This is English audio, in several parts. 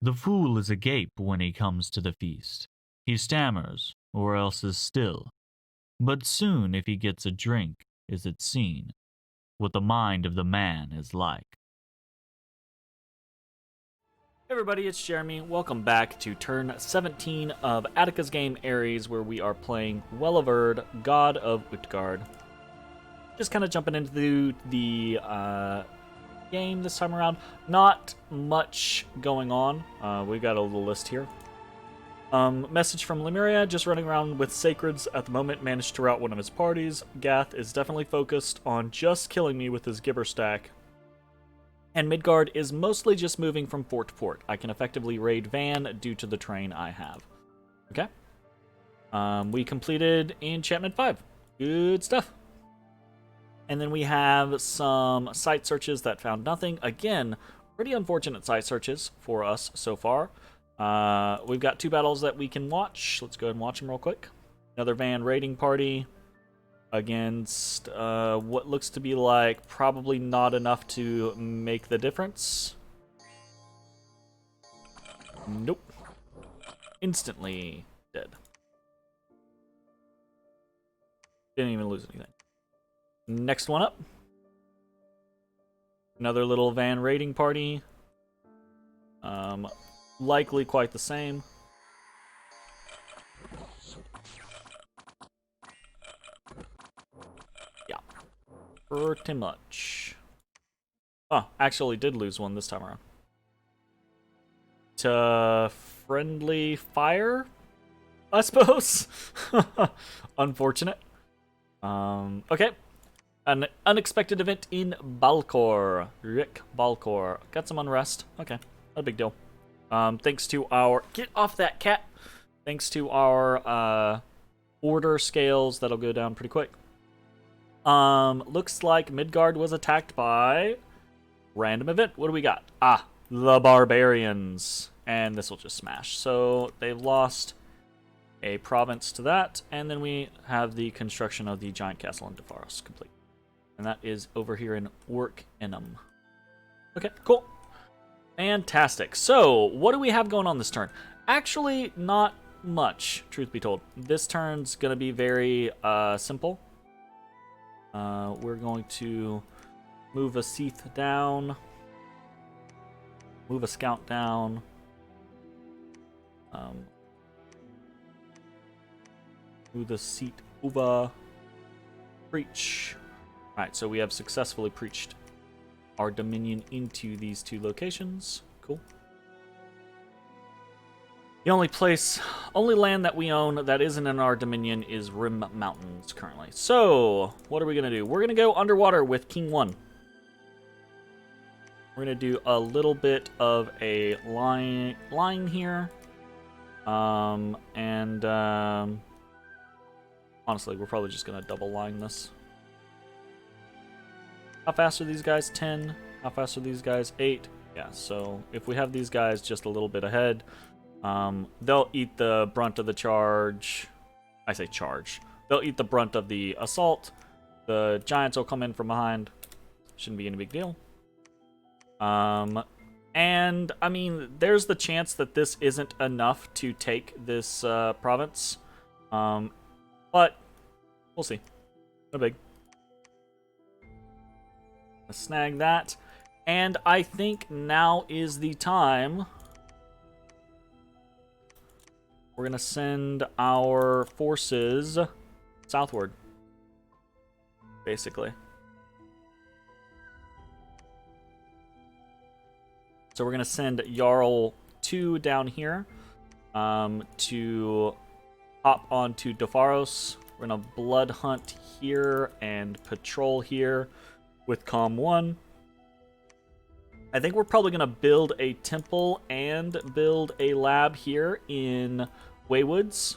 The fool is agape when he comes to the feast. He stammers, or else is still. But soon, if he gets a drink, is it seen what the mind of the man is like. Hey everybody, it's Jeremy. Welcome back to turn 17 of Attica's game Aries, where we are playing Well of Urd, God of Utgard. Just kind of jumping into the game this time around. Not much going on. We've got a little list here. Message from Lemuria, just running around with Sacreds at the moment, managed to rout one of his parties. Gath is definitely focused on just killing me with his Gibber stack. And Midgard is mostly just moving from fort to fort. I can effectively raid Van due to the terrain I have. Okay. We completed Enchantment 5. Good stuff. And then we have some site searches that found nothing. Again, pretty unfortunate site searches for us so far. We've got 2 battles that we can watch. Let's go ahead and watch them real quick. Another Van raiding party against what looks to be like probably not enough to make the difference. Nope. Instantly dead. Didn't even lose anything. Next one up. Another little Van raiding party. Likely quite the same. Yeah. Pretty much. Oh, actually did lose one this time around. To friendly fire, I suppose. Unfortunate. Okay. An unexpected event in Balcor. Rick Balcor. Got some unrest. Okay. Not a big deal. Thanks to our... Get off that cat! Thanks to our order scales, that'll go down pretty quick. Looks like Midgard was attacked by... Random event. What do we got? Ah, the Barbarians. And this will just smash. So they've lost a province to that. And then we have the construction of the giant castle in Defaros complete. And that is over here in Orc-Enum. Okay, cool. Fantastic. So, what do we have going on this turn? Actually, not much, truth be told. This turn's going to be very simple. We're going to move a Seath down. Move a Scout down. Move the seat over. Preach. Alright, so we have successfully preached our dominion into these 2 locations. Cool. The only land that we own that isn't in our dominion is Rim Mountains currently. So, what are we going to do? We're going to go underwater with King 1. We're going to do a little bit of a line here. Honestly, we're probably just going to double line this. How fast are these guys? 10. How fast are these guys? 8. Yeah, so if we have these guys just a little bit ahead, they'll eat the brunt of the charge. I say charge. They'll eat the brunt of the assault. The giants will come in from behind. Shouldn't be any big deal. And, I mean, there's the chance that this isn't enough to take this province. But we'll see. No big. Snag that. And I think now is the time. We're going to send our forces southward. Basically. So we're going to send Jarl 2 down here to hop onto Defaros. We're going to blood hunt here and patrol here with Com 1. I think we're probably going to build a temple and build a lab here in Waywoods,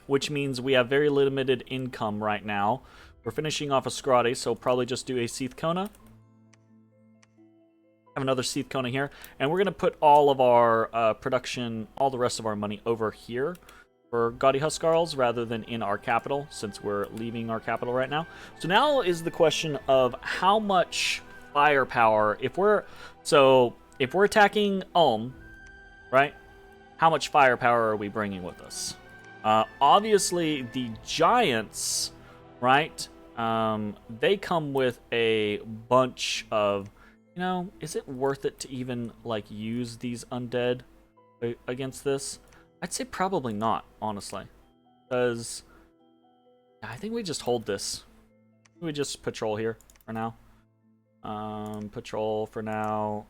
which means we have very limited income right now. We're finishing off a Scrotty, so probably just do a Seath Kona. Have another Seath Kona here, and we're going to put all of our production, all the rest of our money over here for Gaudy Huskarls rather than in our capital, since we're leaving our capital right now. So now is the question of how much firepower, if we're... So if we're attacking Ulm, right, how much firepower are we bringing with us? Obviously, the giants, right, they come with a bunch of, is it worth it to even, like, use these undead against this? I'd say probably not, honestly. Because I think we just hold this. We just patrol here for now. Patrol for now.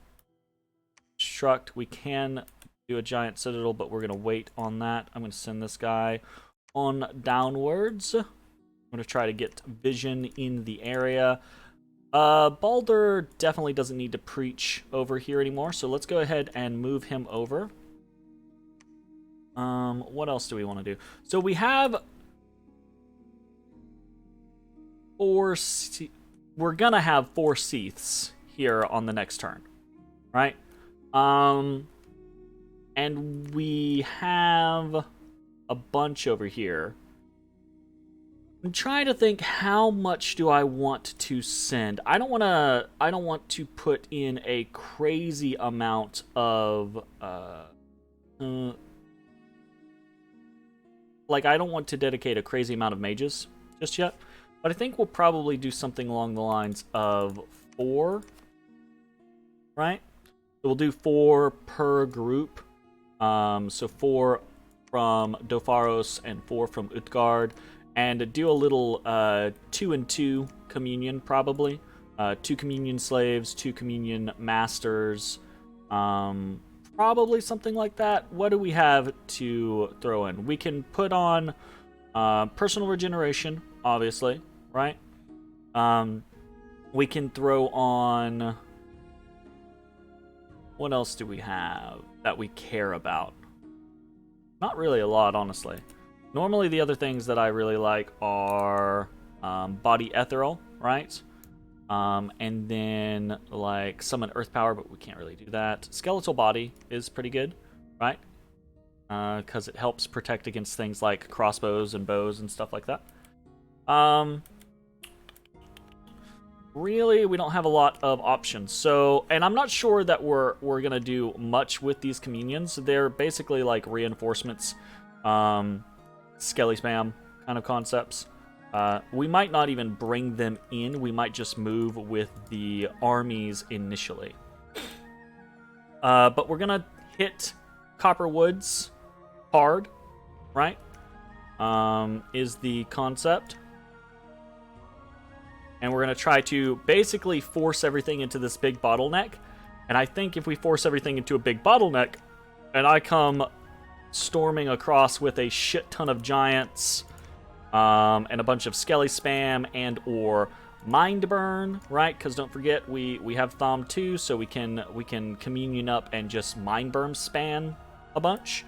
Construct. We can do a giant citadel, but we're going to wait on that. I'm going to send this guy on downwards. I'm going to try to get vision in the area. Baldur definitely doesn't need to preach over here anymore, so let's go ahead and move him over. What else do we want to do? So we have we're gonna have 4 Seaths here on the next turn, right? And we have a bunch over here. I'm trying to think, how much do I want to send? I don't want to put in a crazy amount of like, I don't want to dedicate a crazy amount of mages just yet, but I think we'll probably do something along the lines of 4, right? So we'll do 4 per group. So 4 from Dofaros and 4 from Utgard, and do a little 2 and 2 communion, probably. 2 communion slaves, 2 communion masters, probably something like that. What do we have to throw in? We can put on personal regeneration, obviously, right? We can throw on... What else do we have that we care about? Not really a lot, honestly. Normally, the other things that I really like are body ethereal, right? And then, like, summon earth power, but we can't really do that. Skeletal body is pretty good, right? Because it helps protect against things like crossbows and bows and stuff like that. Really, we don't have a lot of options. So, and I'm not sure that we're gonna do much with these communions. They're basically like reinforcements, skelly spam kind of concepts. We might not even bring them in. We might just move with the armies initially. But we're gonna hit Copper Woods hard, right? Is the concept. And we're going to try to basically force everything into this big bottleneck. And I think if we force everything into a big bottleneck, and I come storming across with a shit ton of giants, and a bunch of skelly spam and or mind burn, right? Because don't forget, we have Thom too, so we can communion up and just mind burn spam a bunch,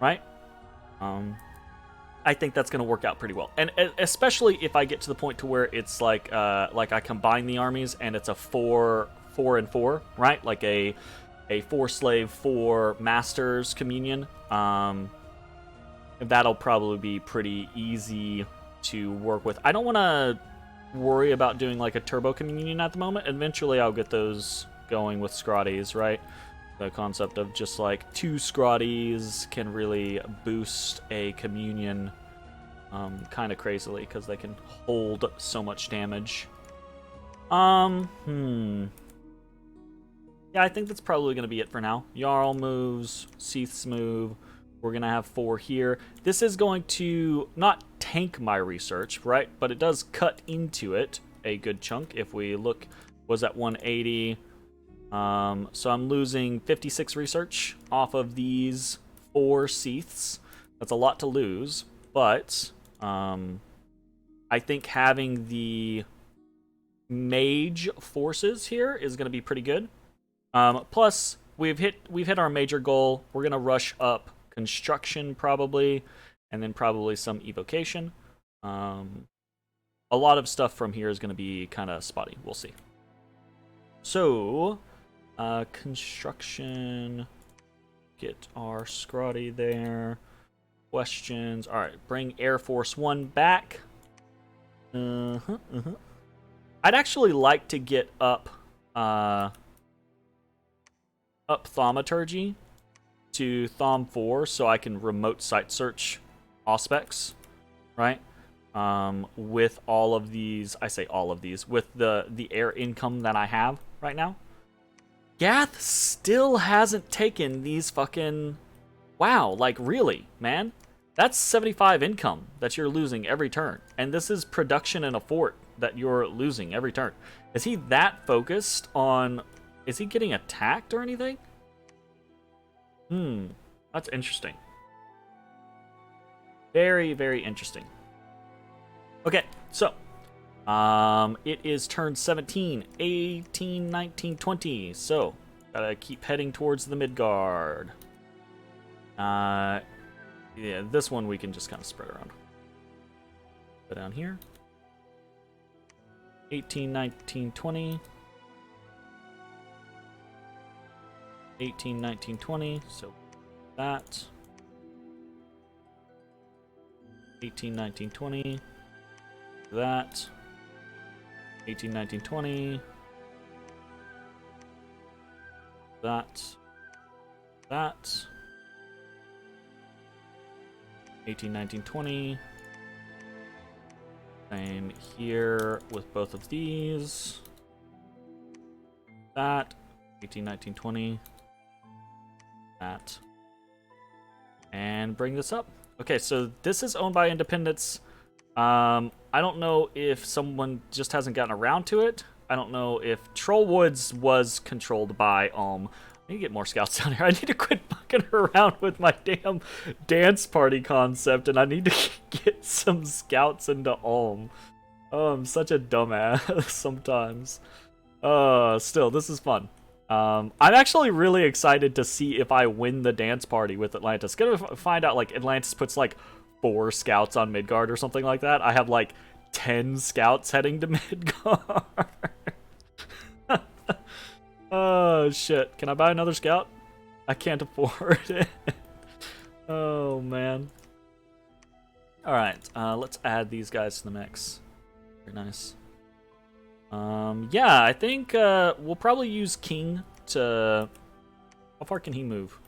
right? I think that's going to work out pretty well. And especially if I get to the point to where it's like I combine the armies and it's a 4 and 4, right? Like a 4 slave, 4 masters communion. That'll probably be pretty easy to work with. I don't want to worry about doing like a turbo communion at the moment. Eventually I'll get those going with Scrotties, right? The concept of just like 2 Scrotties can really boost a communion kind of crazily because they can hold so much damage. Yeah, I think that's probably going to be it for now. Jarl moves, Seaths move. We're going to have 4 here. This is going to not tank my research, right? But it does cut into it a good chunk. If we look, was at 180. So I'm losing 56 research off of these 4 Seaths. That's a lot to lose, but I think having the mage forces here is going to be pretty good. Plus, we've hit our major goal. We're going to rush up construction probably, and then probably some evocation. A lot of stuff from here is going to be kind of spotty. We'll see. So, construction. Get our Scrotty there. Questions. All right, bring Air Force One back. I'd actually like to get up up Thaumaturgy to Thom 4 so I can remote site search Auspex, right? With all of these, I say all of these, with the air income that I have right now. Gath still hasn't taken these fucking... Wow, like really, man? That's 75 income that you're losing every turn. And this is production in a fort that you're losing every turn. Is he that focused on... Is he getting attacked or anything? That's interesting. Very, very interesting. Okay, so... it is turn 17, 18, 19, 20. So, gotta keep heading towards the Midgard. Yeah, this one we can just kind of spread around. Go down here. 18, 19, 20. 18, 19, 20. So that. 18, 19, 20. That. 18, 19, 20. That. That. 18, 19, 20. Same here with both of these. That. 18, 19, 20. That. And bring this up. Okay, so this is owned by Independence. I don't know if someone just hasn't gotten around to it. I don't know if Trollwoods was controlled by I need to get more scouts down here. I need to quit fucking around with my damn dance party concept, and I need to get some scouts into Ulm. Oh, I'm such a dumbass sometimes. Still, this is fun. I'm actually really excited to see if I win the dance party with Atlantis. Gonna find out, like, Atlantis puts, like, 4 scouts on Midgard or something like that. I have, like, 10 scouts heading to Midgard. Oh, shit. Can I buy another scout? I can't afford it. Oh, man. Alright, let's add these guys to the mix. Very nice. Yeah, I think we'll probably use King to... How far can he move?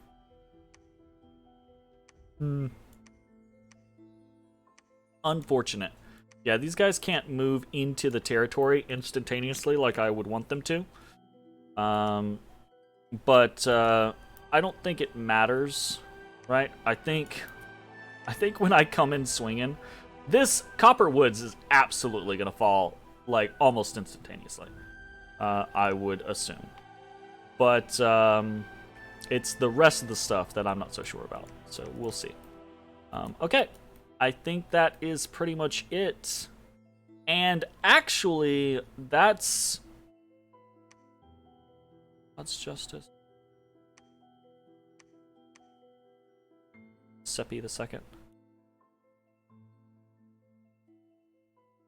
Unfortunate. Yeah, these guys can't move into the territory instantaneously like I would want them to. But I don't think it matters, right? I think when I come in swinging, this Copper Woods is absolutely gonna fall like almost instantaneously. I would assume, but it's the rest of the stuff that I'm not so sure about. So we'll see. Okay, I think that is pretty much it. And actually, that's justice. Seppi the second.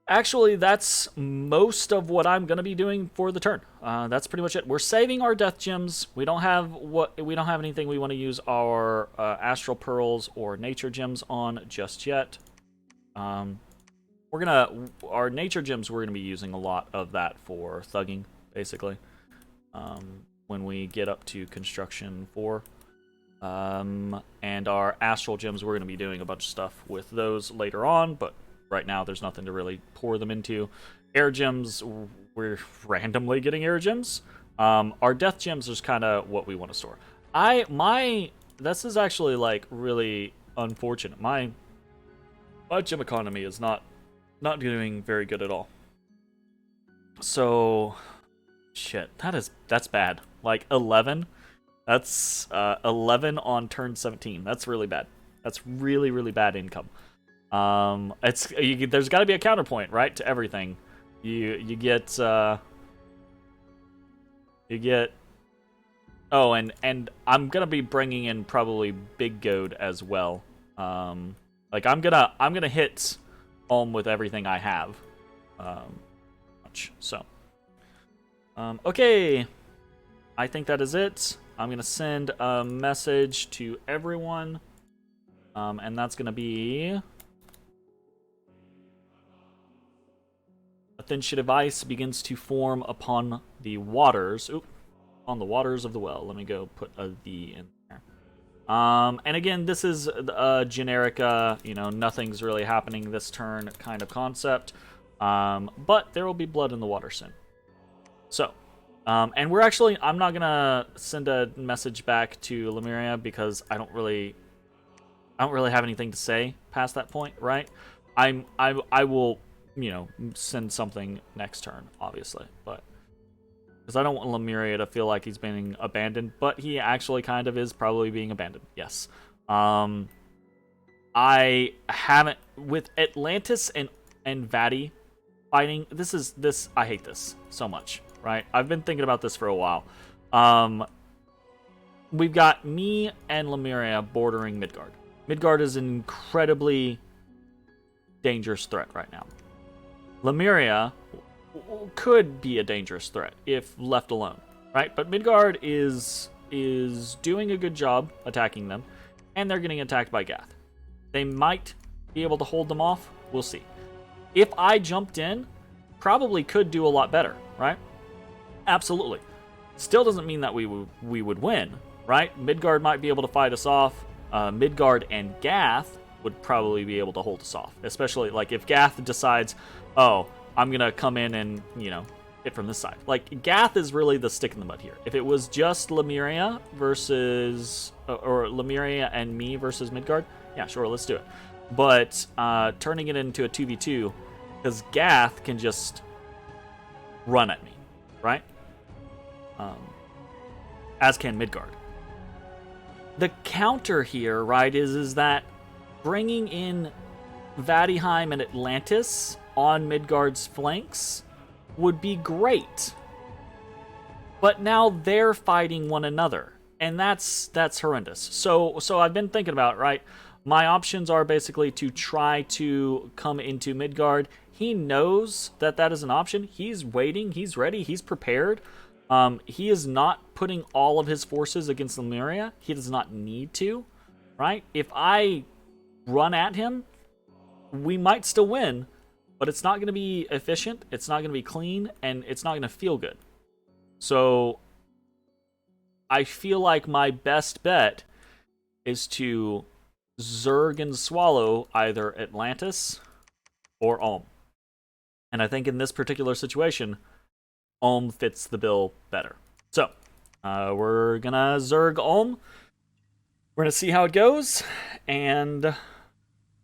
Actually, that's most of what I'm gonna be doing for the turn. That's pretty much it. We're saving our death gems. We don't have anything we want to use our astral pearls or nature gems on just yet. Our nature gems, we're gonna be using a lot of that for thugging, basically. When we get up to construction 4. And our astral gems, we're going to be doing a bunch of stuff with those later on, but right now there's nothing to really pour them into. Air gems, we're randomly getting air gems. Our death gems is kind of what we want to store. This is actually like really unfortunate. My gem economy is not doing very good at all. So shit, that's bad. Like 11. That's 11 on turn 17. That's really bad. That's really, really bad income. There's got to be a counterpoint, right, to everything. You get oh, and I'm gonna be bringing in probably Big Goad as well. Like I'm gonna hit Ulm with everything I have. So. Okay, I think that is it. I'm going to send a message to everyone, and that's going to be... A thin sheet of ice begins to form upon the waters. Oop, on the waters of the well. Let me go put a V in there. And again, this is a generic, nothing's really happening this turn kind of concept. But there will be blood in the water soon. So, and I'm not gonna send a message back to Lemuria because I don't really have anything to say past that point, right? I will, send something next turn, obviously, but because I don't want Lemuria to feel like he's being abandoned, but he actually kind of is probably being abandoned. Yes. I haven't with Atlantis and Vati fighting. I hate this so much, right? I've been thinking about this for a while. We've got me and Lemuria bordering Midgard. Midgard is an incredibly dangerous threat right now. Lemuria could be a dangerous threat if left alone, right? But Midgard is doing a good job attacking them, and they're getting attacked by Gath. They might be able to hold them off. We'll see. If I jumped in, probably could do a lot better, right? Absolutely. Still doesn't mean that we would win, right? Midgard might be able to fight us off. Midgard and Gath would probably be able to hold us off, especially like if Gath decides, oh, I'm gonna come in and hit from this side. Like Gath is really the stick in the mud here. If it was just Lemuria versus or Lemuria and me versus Midgard, yeah, sure, let's do it. But turning it into a 2v2, because Gath can just run at me, right? As can Midgard. The counter here, right, is that bringing in Vatiheim and Atlantis on Midgard's flanks would be great. But now they're fighting one another, and that's horrendous. So I've been thinking about, right, my options are basically to try to come into Midgard. He knows that is an option. He's waiting, he's ready, he's prepared. He is not putting all of his forces against Lemuria. He does not need to, right? If I run at him, we might still win, but it's not going to be efficient, it's not going to be clean, and it's not going to feel good. So I feel like my best bet is to Zerg and swallow either Atlantis or Ulm. And I think in this particular situation, Ulm fits the bill better. So, we're gonna Zerg Ulm. We're gonna see how it goes, and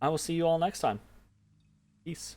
I will see you all next time. Peace.